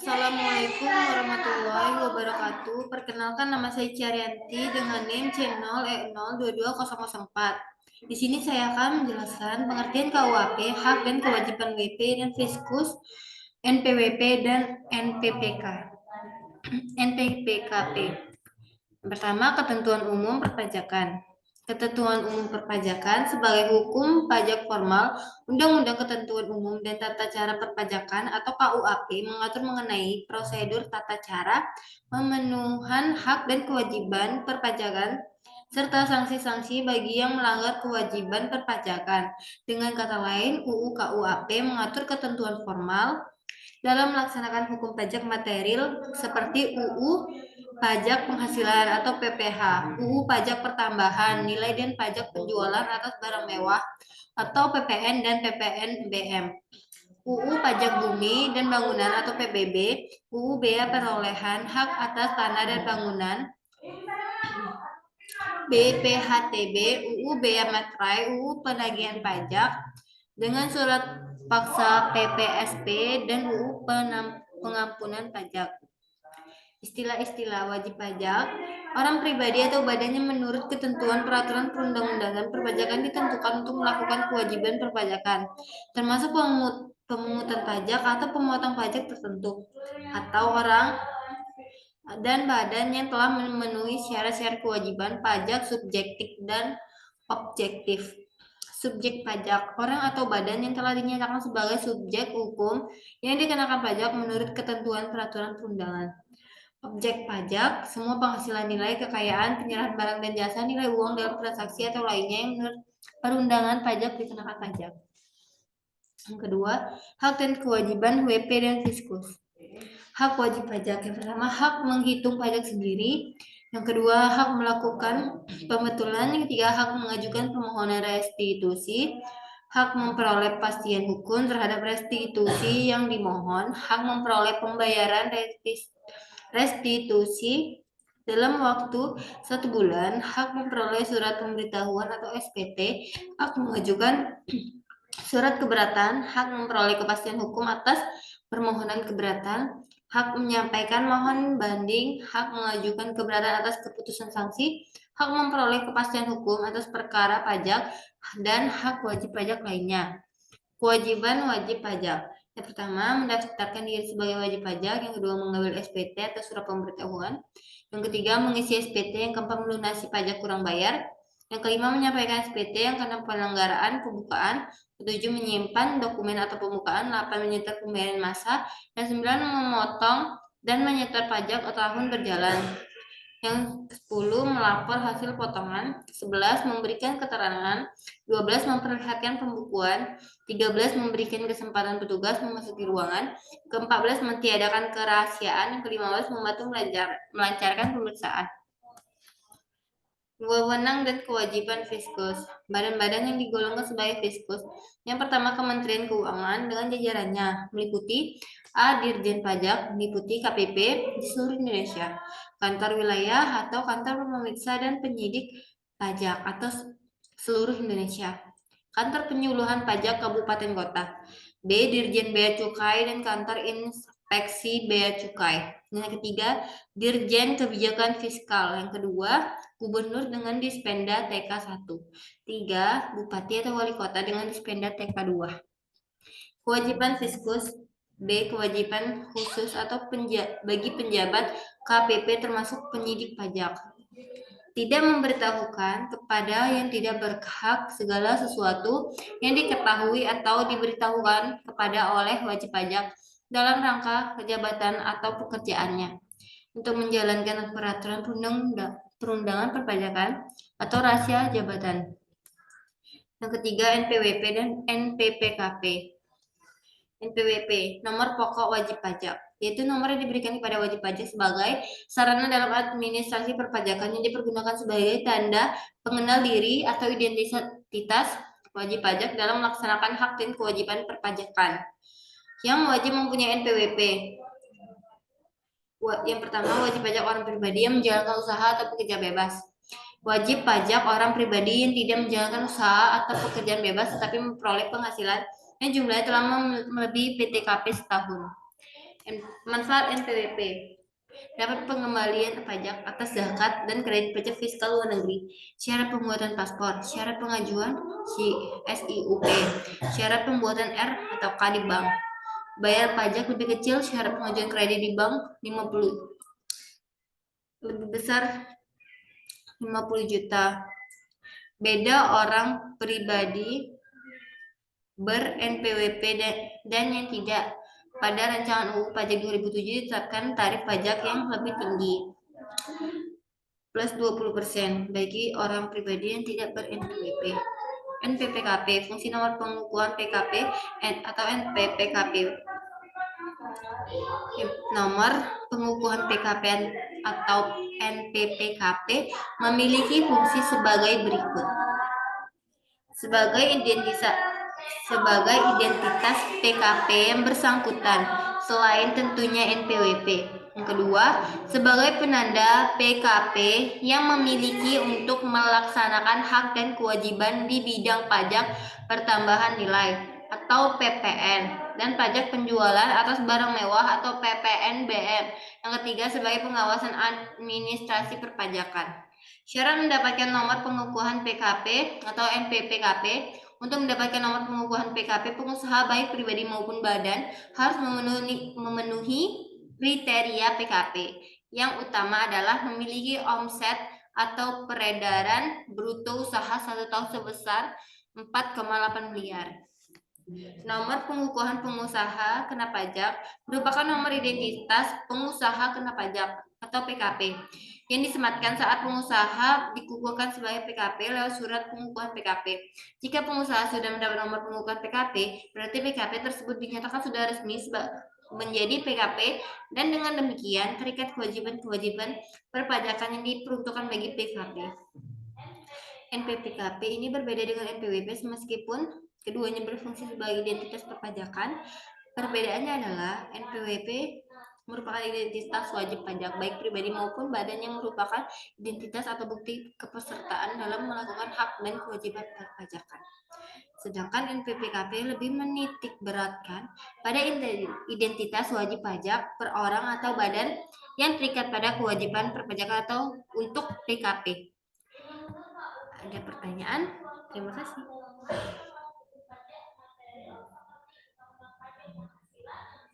Assalamualaikum warahmatullahi wabarakatuh. Perkenalkan, nama saya Ciaryanti dengan NIM channel E022004. Di sini saya akan menjelaskan pengertian KUHP, hak dan kewajiban WP dan Fiskus, NPWP dan NPPK. NPPKP. Pertama, ketentuan umum perpajakan. Ketentuan umum perpajakan sebagai hukum pajak formal, Undang-Undang Ketentuan Umum dan Tata Cara Perpajakan atau KUHP mengatur mengenai prosedur tata cara pemenuhan hak dan kewajiban perpajakan serta sanksi-sanksi bagi yang melanggar kewajiban perpajakan. Dengan kata lain, UU KUHP mengatur ketentuan formal dalam melaksanakan hukum pajak material seperti UU pajak penghasilan atau PPh, UU pajak pertambahan nilai dan pajak penjualan atas barang mewah atau PPN dan PPNBM, UU pajak bumi dan bangunan atau PBB, UU bea perolehan hak atas tanah dan bangunan, BPHTB, UU bea materai, UU penagihan pajak dengan surat paksa PPSP dan UU pengampunan pajak. Istilah-istilah wajib pajak, orang pribadi atau badannya menurut ketentuan peraturan perundang-undangan perpajakan ditentukan untuk melakukan kewajiban perpajakan, termasuk pemungutan pajak atau pemotong pajak tertentu, atau orang dan badan yang telah memenuhi syarat-syarat kewajiban pajak subjektif dan objektif. Subjek pajak, orang atau badan yang telah dinyatakan sebagai subjek hukum yang dikenakan pajak menurut ketentuan peraturan perundangan. Objek pajak, semua penghasilan nilai kekayaan, penyerahan barang dan jasa, nilai uang dalam transaksi atau lainnya yang menurut perundangan pajak dikenakan pajak. Yang kedua, hak dan kewajiban WP dan Fiskus. Hak wajib pajak, yang pertama hak menghitung pajak sendiri, yang kedua hak melakukan pembetulan, yang ketiga hak mengajukan permohonan restitusi, hak memperoleh kepastian hukum terhadap restitusi yang dimohon, hak memperoleh pembayaran restitusi dalam waktu 1 bulan, hak memperoleh surat pemberitahuan atau SPT, hak mengajukan surat keberatan, hak memperoleh kepastian hukum atas permohonan keberatan, hak menyampaikan mohon banding, hak mengajukan keberatan atas keputusan sanksi, hak memperoleh kepastian hukum atas perkara pajak, dan hak wajib pajak lainnya. Kewajiban wajib pajak. Yang pertama, mendaftarkan diri sebagai wajib pajak. Yang kedua, mengambil SPT atau surat pemberitahuan. Yang ketiga, mengisi SPT. Yang keempat, melunasi pajak kurang bayar. Yang kelima, menyampaikan SPT yang karena penyelenggaraan pembukaan. Ketujuh, menyimpan dokumen atau pembukaan. 8, menyetor pembayaran massa. Dan 9, memotong dan menyetor pajak atau tahun berjalan. Yang 10, melapor hasil potongan. 11, memberikan keterangan. 12, memperlihatkan pembukuan. 13, memberikan kesempatan petugas memasuki ruangan. Ke-14, mentiadakan kerahasiaan. Yang ke-15, membantu melancarkan pemeriksaan. Wewenang dan kewajiban Fiskus. Badan-badan yang digolongkan sebagai Fiskus. Yang pertama, Kementerian Keuangan dengan jajarannya meliputi A. Dirjen Pajak, meliputi KPP di seluruh Indonesia, kantor wilayah atau kantor pemeriksa dan penyidik pajak atau seluruh Indonesia, kantor penyuluhan pajak kabupaten kota. B. Dirjen Bea Cukai dan kantor inspeksi Bea Cukai. Yang ketiga, Dirjen Kebijakan Fiskal. Yang kedua, Gubernur dengan Dispenda TK1. 3. Bupati atau Wali Kota dengan Dispenda TK2. Kewajiban Fiskus. B. Kewajiban khusus atau bagi penjabat KPP termasuk penyidik pajak. Tidak memberitahukan kepada yang tidak berhak segala sesuatu yang diketahui atau diberitahukan kepada oleh wajib pajak dalam rangka jabatan atau pekerjaannya untuk menjalankan peraturan perundangan perpajakan atau rahasia jabatan. Yang ketiga, NPWP dan NPPKP. NPWP, nomor pokok wajib pajak, yaitu nomor yang diberikan kepada wajib pajak sebagai sarana dalam administrasi perpajakan yang dipergunakan sebagai tanda pengenal diri atau identitas wajib pajak dalam melaksanakan hak dan kewajiban perpajakan. Yang wajib mempunyai NPWP. Yang pertama, wajib pajak orang pribadi yang menjalankan usaha atau pekerja bebas. Wajib pajak orang pribadi yang tidak menjalankan usaha atau pekerjaan bebas tetapi memperoleh penghasilan yang jumlahnya telah melebihi PTKP setahun. Manfaat NPWP dapat pengembalian pajak atas zakat dan kredit pajak fiskal luar negeri, syarat pembuatan paspor, syarat pengajuan SIUP, syarat pembuatan R atau K di bank, bayar pajak lebih kecil syarat pengajuan kredit di bank 50, lebih besar 50 juta. Beda orang pribadi ber-NPWP dan yang tidak. Pada rancangan UU Pajak 2007 ditetapkan tarif pajak yang lebih tinggi plus 20% bagi orang pribadi yang tidak ber-NPWP. NPPKP, fungsi nomor pengukuhan PKP atau NPPKP. Nomor pengukuhan PKP atau NPPKP memiliki fungsi sebagai berikut. Sebagai identitas PKP yang bersangkutan, selain tentunya NPWP. Yang kedua, sebagai penanda PKP yang memiliki untuk melaksanakan hak dan kewajiban di bidang pajak pertambahan nilai atau PPN dan pajak penjualan atas barang mewah atau PPNBM. Yang ketiga, sebagai pengawasan administrasi perpajakan. Syarat mendapatkan nomor pengukuhan PKP atau NPPKP. Untuk mendapatkan nomor pengukuhan PKP, pengusaha baik pribadi maupun badan harus memenuhi kriteria PKP. Yang utama adalah memiliki omset atau peredaran bruto usaha 1 tahun sebesar 4,8 miliar. Nomor pengukuhan pengusaha kena pajak merupakan nomor identitas pengusaha kena pajak atau PKP yang disematkan saat pengusaha dikukuhkan sebagai PKP lewat surat pengukuhan PKP. Jika pengusaha sudah mendapat nomor pengukuhan PKP, berarti PKP tersebut dinyatakan sudah resmi menjadi PKP dan dengan demikian terikat kewajiban-kewajiban perpajakan yang diperuntukkan bagi PKP. NPPKP ini berbeda dengan NPWP meskipun keduanya berfungsi sebagai identitas perpajakan. Perbedaannya adalah NPWP merupakan identitas wajib pajak baik pribadi maupun badan yang merupakan identitas atau bukti kepesertaan dalam melakukan hak dan kewajiban perpajakan. Sedangkan NPPKP lebih menitik beratkan pada identitas wajib pajak per orang atau badan yang terikat pada kewajiban perpajakan atau untuk PKP. Ada pertanyaan? Terima kasih.